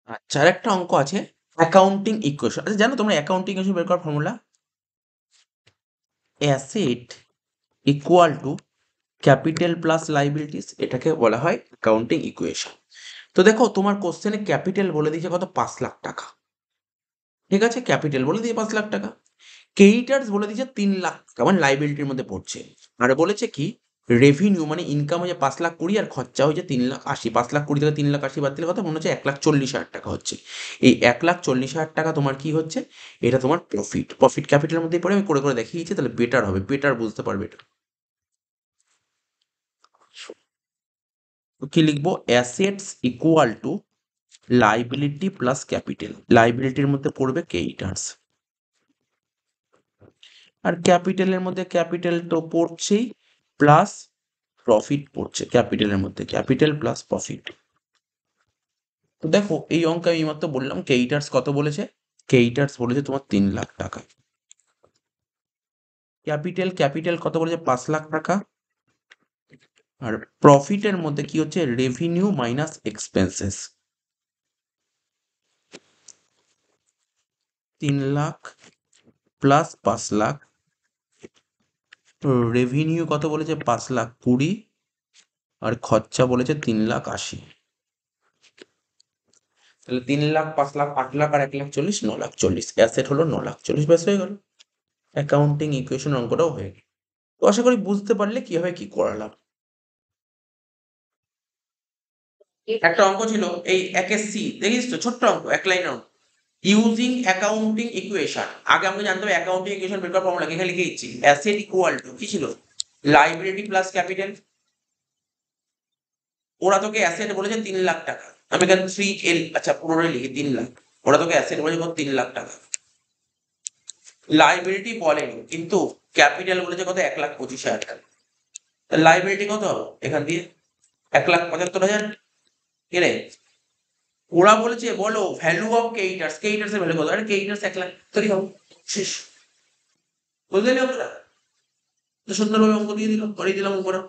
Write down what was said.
আচ্ছা, আর একটা অঙ্ক আছে অ্যাকাউন্টিং ইকুয়েশন। আচ্ছা, জানো তোমরা অ্যাকাউন্টিং ইকুয়েশন বের করার formula? Asset equal to capital plus liabilities, এটাকে বলা হয় অ্যাকাউন্টিং ইকুয়েশন। তো দেখো তোমার কোশ্চেনে ক্যাপিটাল বলে দিয়েছে কত, 5 লাখ টাকা। ঠিক আছে, ক্যাপিটাল বলে দিয়ে 5 লাখ টাকা। ক্রেডিটার্স বলে দিয়েছে 3 লাখ টাকা, মানে লাইবিলিটির মধ্যে পড়ছে। আর বলেছে কি রেভিনিউ মানে ইনকাম হচ্ছে 5 লাখ 20 আর খরচা হচ্ছে 3 লাখ 80। 5 লাখ 20 থেকে 3 লাখ 80 বাদ দিলে কথা মনে হচ্ছে 1 লাখ 40 হাজার টাকা হচ্ছে। এই 1 লাখ 40 হাজার টাকা তোমার কি হচ্ছে, এটা তোমার প্রফিট। প্রফিট ক্যাপিটালের মধ্যেই পড়ে, আমি করে করে দেখিয়েছি, তাহলে বেটার হবে, বেটার বুঝতে পারবে এটা। তো কি লিখবো, assets equal to liability plus capital. লাইবিলিটির মধ্যে পড়বে ক্রেডিটার্স, আর ক্যাপিটালের মধ্যে ক্যাপিটাল তো পড়ছেই, প্লাস প্রফিট পড়ছে ক্যাপিটালের মধ্যে, ক্যাপিটাল প্লাস প্রফিট। তো দেখো এই অঙ্কে আমি মাত্র বললাম ক্রেডিটার্স কত বলেছে, ক্রেডিটার্স বলেছে তোমার 3 লাখ টাকা। ক্যাপিটাল ক্যাপিটাল কত বলেছে, 5 লাখ টাকা। আর প্রফিটের মধ্যে কি হচ্ছে, revenue minus expenses, 3 lakh plus 5 lakh. Revenue কত বলেছে, 5 লাখ 20, আর খরচা বলেছে 3 লাখ 80। তাহলে 3 লাখ 5 লাখ 8 লাখ আর 1 লাখ 40, 9 লাখ 40, অ্যাসেট হলো 9 লাখ 40, ব্যাস হয়ে গেল। অ্যাকাউন্টিং ইকুয়েশন অঙ্কটাও হয়ে গেল। তো আশা করি বুঝতে পারলে কিভাবে কি করালাম। একটা অঙ্ক ছিল এই 1 সি, দেখিস তো ছোট্ট অঙ্ক, 1 লাইন অঙ্ক। ইউজিং অ্যাকাউন্টিং ইকুয়েশন, আগে আমাকে জানতে হবে অ্যাকাউন্টিং ইকুয়েশন বের করার ফর্মুলা, এখানে লিখে দিচ্ছি। অ্যাসেট ইকুয়াল টু কি ছিল, লাইবিলিটি প্লাস ক্যাপিটাল। ওরা তোকে অ্যাসেট বলেছে 3 লাখ টাকা, আমি এখানে 3L, আচ্ছা পুরোটাই লিখি 3 লাখ। ওরা তোকে অ্যাসেট বলেছে কত, 3 লাখ টাকা। লাইবিলিটি বলেনি কিন্তু ক্যাপিটাল বলেছে কত, 1 লাখ 25 হাজার টাকা। লাইবিলিটি কত হবে এখান দিয়ে, 1 লাখ 75 হাজার। কেনে ওরা বলেছে বলো ভ্যালু অফ ক্রেডিটার্স, ক্রেডিটার্স এর ভ্যালু কত, আরে ক্রেডিটার্স 1 লাখ, তৈরি হবে, শেষ। বুঝলে অঙ্কটা? তো সুন্দরভাবে অঙ্ক দিয়ে দিলাম, করিয়ে দিলাম উপরে।